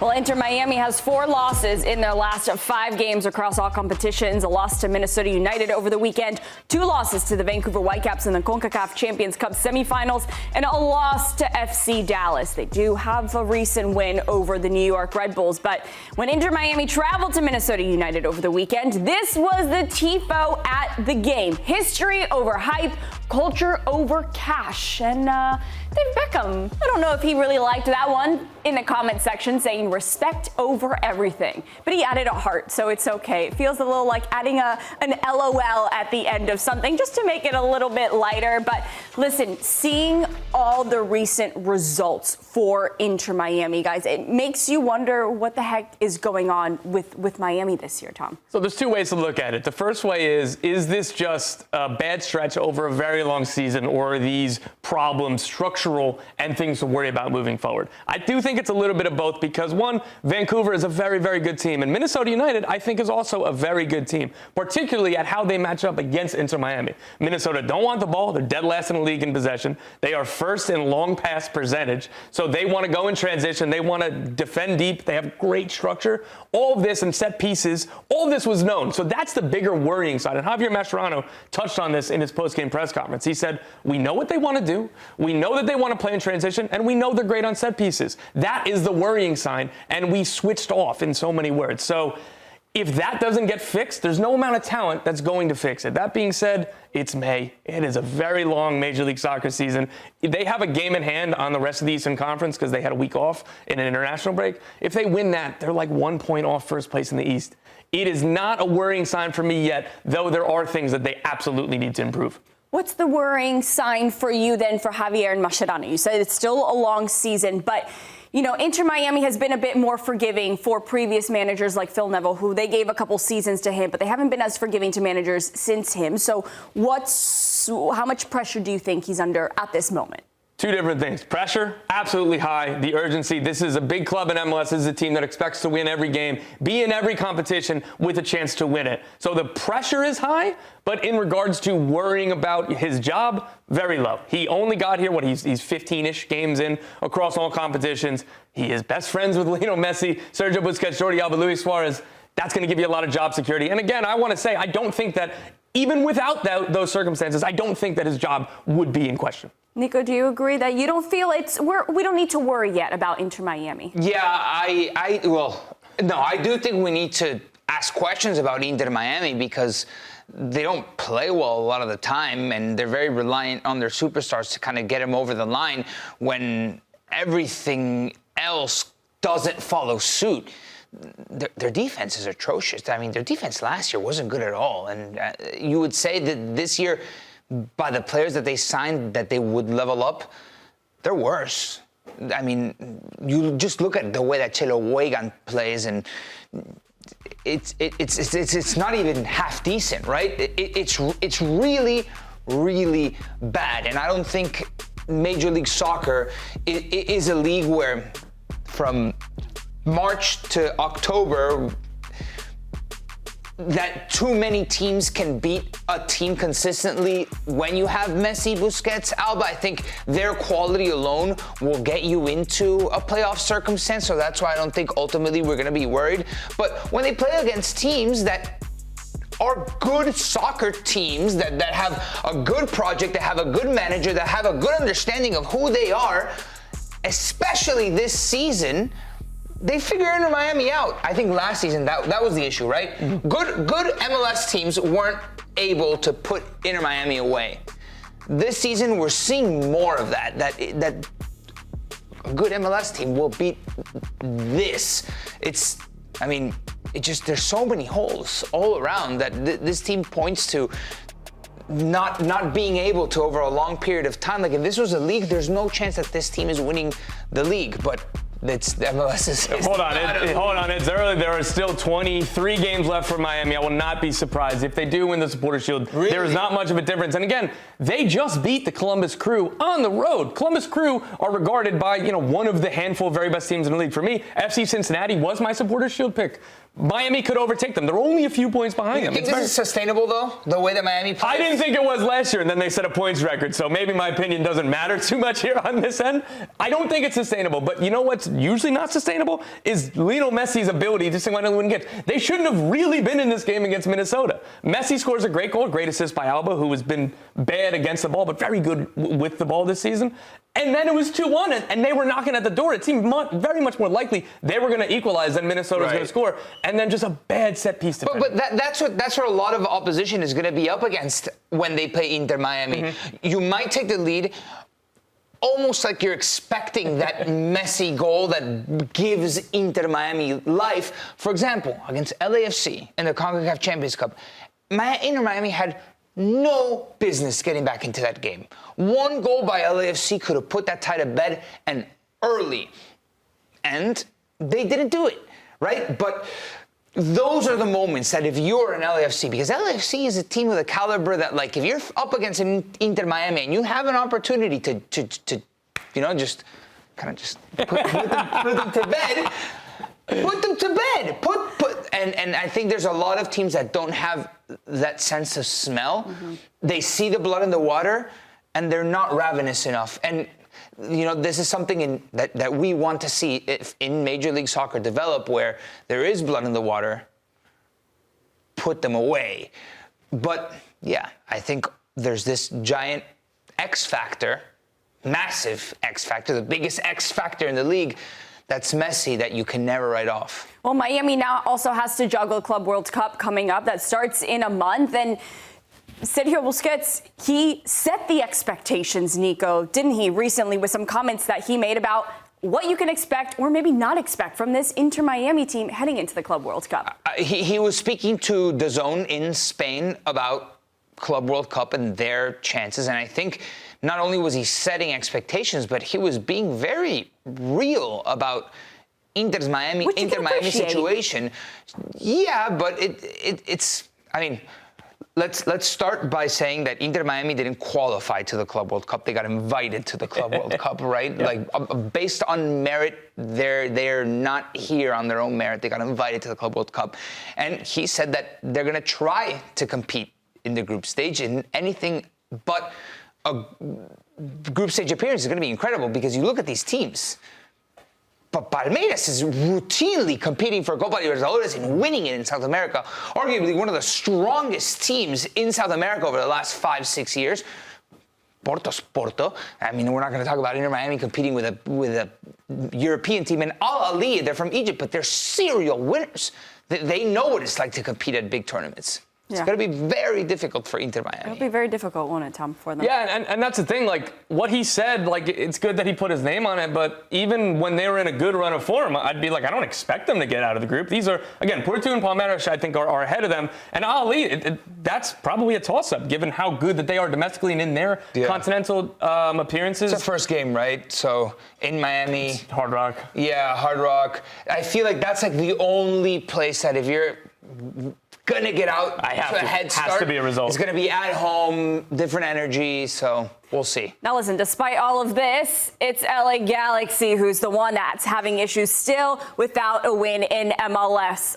Well, Inter Miami has 4 losses in their last 5 games across all competitions. A loss to Minnesota United over the weekend, 2 losses to the Vancouver Whitecaps in the CONCACAF Champions Cup semifinals, and a loss to FC Dallas. They do have a recent win over the New York Red Bulls, but when Inter Miami traveled to Minnesota United over the weekend, this was the tifo at the game. History over hype, culture over cash. And Dave Beckham, I don't know if he really liked that one in the comment section, saying respect over everything. But he added a heart, so it's okay. It feels a little like adding an LOL at the end of something just to make it a little bit lighter. But listen, seeing all the recent results for Inter Miami, guys, it makes you wonder what the heck is going on with Miami this year, Tom. So there's 2 ways to look at it. The first way is this just a bad stretch over a very long season, or are these problems structural and things to worry about moving forward? I do think it's a little bit of both because, one, Vancouver is a very, very good team, and Minnesota United, I think, is also a very good team, particularly at how they match up against Inter Miami. Minnesota don't want the ball. They're dead last in the league in possession. They are first in long pass percentage, so they want to go in transition. They want to defend deep. They have great structure. All of this and set pieces, all of this was known. So that's the bigger worrying side. And Javier Mascherano touched on this in his post-game press conference. He said, we know what they want to do. We know that they want to play in transition, and we know they're great on set pieces. That is the worrying sign, and we switched off in so many words. So if that doesn't get fixed, there's no amount of talent that's going to fix it. That being said, it's May. It is a very long Major League Soccer season. They have a game in hand on the rest of the Eastern Conference because they had a week off in an international break. If they win that, they're like 1 point off first place in the East. It is not a worrying sign for me yet, though there are things that they absolutely need to improve. What's the worrying sign for you then for Javier Mascherano? You said it's still a long season, but you know, Inter Miami has been a bit more forgiving for previous managers like Phil Neville, who they gave a couple seasons to him, but they haven't been as forgiving to managers since him. So how much pressure do you think he's under at this moment? 2 different things. Pressure, absolutely high. The urgency. This is a big club in MLS. This is a team that expects to win every game, be in every competition with a chance to win it. So the pressure is high, but in regards to worrying about his job, very low. He only got here, he's 15-ish games in across all competitions. He is best friends with Lionel Messi, Sergio Busquets, Jordi Alba, Luis Suarez. That's going to give you a lot of job security. And again, I want to say, I don't think that, even without those circumstances, I don't think that his job would be in question. Nico, do you agree that you don't feel we don't need to worry yet about Inter Miami? Yeah, no, I do think we need to ask questions about Inter Miami because they don't play well a lot of the time, and they're very reliant on their superstars to kind of get them over the line when everything else doesn't follow suit. Their defense is atrocious. I mean, their defense last year wasn't good at all, and you would say that this year, by the players that they signed, that they would level up, they're worse. I mean, you just look at the way that Chelo Weigand plays, and it's not even half decent, right? It's really, really bad. And I don't think Major League Soccer is a league where from March to October that too many teams can beat a team consistently when you have Messi, Busquets, Alba. I think their quality alone will get you into a playoff circumstance, so that's why I don't think ultimately we're going to be worried. But when they play against teams that are good soccer teams, that have a good project, that have a good manager, that have a good understanding of who they are, especially this season, they figure Inter Miami out. I think last season that was the issue, right? Mm-hmm. Good MLS teams weren't able to put Inter Miami away. This season we're seeing more of that. That a good MLS team will beat this. There's so many holes all around that this team points to not being able to over a long period of time. Like if this was a league, there's no chance that this team is winning the league, but it's MLS. Hold on. It's early. There are still 23 games left for Miami. I will not be surprised if they do win the Supporters Shield. Really? There is not much of a difference. And again, they just beat the Columbus Crew on the road. Columbus Crew are regarded by one of the handful of very best teams in the league. For me, FC Cincinnati was my Supporters Shield pick. Miami could overtake them. They're only a few points behind You them. think this is sustainable, though, the way that Miami plays? I didn't think it was last year, and then they set a points record, so maybe my opinion doesn't matter too much here on this end. I don't think it's sustainable, but you know what's usually not sustainable is Lionel Messi's ability to single-handedly win games. They shouldn't have really been in this game against Minnesota. Messi scores a great goal, great assist by Alba, who has been bad against the ball, but very good with the ball this season. And then it was 2-1, and they were knocking at the door. It seemed very much more likely they were going to equalize than Minnesota was going to score. And then just a bad set piece defense. But that's what a lot of opposition is going to be up against when they play Inter Miami. Mm-hmm. You might take the lead, almost like you're expecting that Messi goal that gives Inter Miami life. For example, against LAFC in the CONCACAF Champions Cup, Inter Miami had no business getting back into that game. One goal by LAFC could have put that tie to bed, and early. And they didn't do it, right? But those are the moments that if you're an LAFC, because LAFC is a team of the caliber that, like, if you're up against an Inter Miami and you have an opportunity to just put them to bed, put them to bed. And I think there's a lot of teams that don't have that sense of smell. Mm-hmm. They see the blood in the water, and they're not ravenous enough. And this is something that we want to see if in Major League Soccer develop, where there is blood in the water. Put them away. But yeah, I think there's this giant X factor, massive X factor, the biggest X factor in the league. That's Messi that you can never write off. Well, Miami now also has to juggle Club World Cup coming up. That starts in a month. And Sergio Busquets, he set the expectations, Nico, didn't he, recently with some comments that he made about what you can expect or maybe not expect from this Inter Miami team heading into the Club World Cup? He was speaking to DAZN in Spain about Club World Cup and their chances. And I think not only was he setting expectations, but he was being very real about Inter Miami situation. Yeah, but it's. I mean, let's start by saying that Inter Miami didn't qualify to the Club World Cup. They got invited to the Club World Cup, right? Yeah. Like based on merit, they're not here on their own merit. They got invited to the Club World Cup, and he said that they're going to try to compete in the group stage in anything but a group stage appearance is going to be incredible, because you look at these teams. But Palmeiras is routinely competing for Copa Libertadores and winning it in South America. Arguably one of the strongest teams in South America over the last 5-6 years. Porto. I mean, we're not going to talk about Inter Miami competing with a European team. And Al Ahly, they're from Egypt, but they're serial winners. They know what it's like to compete at big tournaments. It's going to be very difficult for Inter Miami. It'll be very difficult, won't it, Tom, for them? Yeah, and that's the thing. Like, what he said, like, it's good that he put his name on it, but even when they were in a good run of form, I'd be like, I don't expect them to get out of the group. These are, again, Porto and Palmeiras, I think, are ahead of them. And Al Ahly, that's probably a toss-up, given how good that they are domestically and in their continental appearances. It's their first game, right? So, in Miami. It's Hard Rock. Yeah, Hard Rock. I feel like that's, like, the only place that if you're gonna get out to a head start, has to be a result. It's gonna be at home, different energy, so we'll see. Now listen, despite all of this, it's LA Galaxy who's the one that's having issues still without a win in MLS.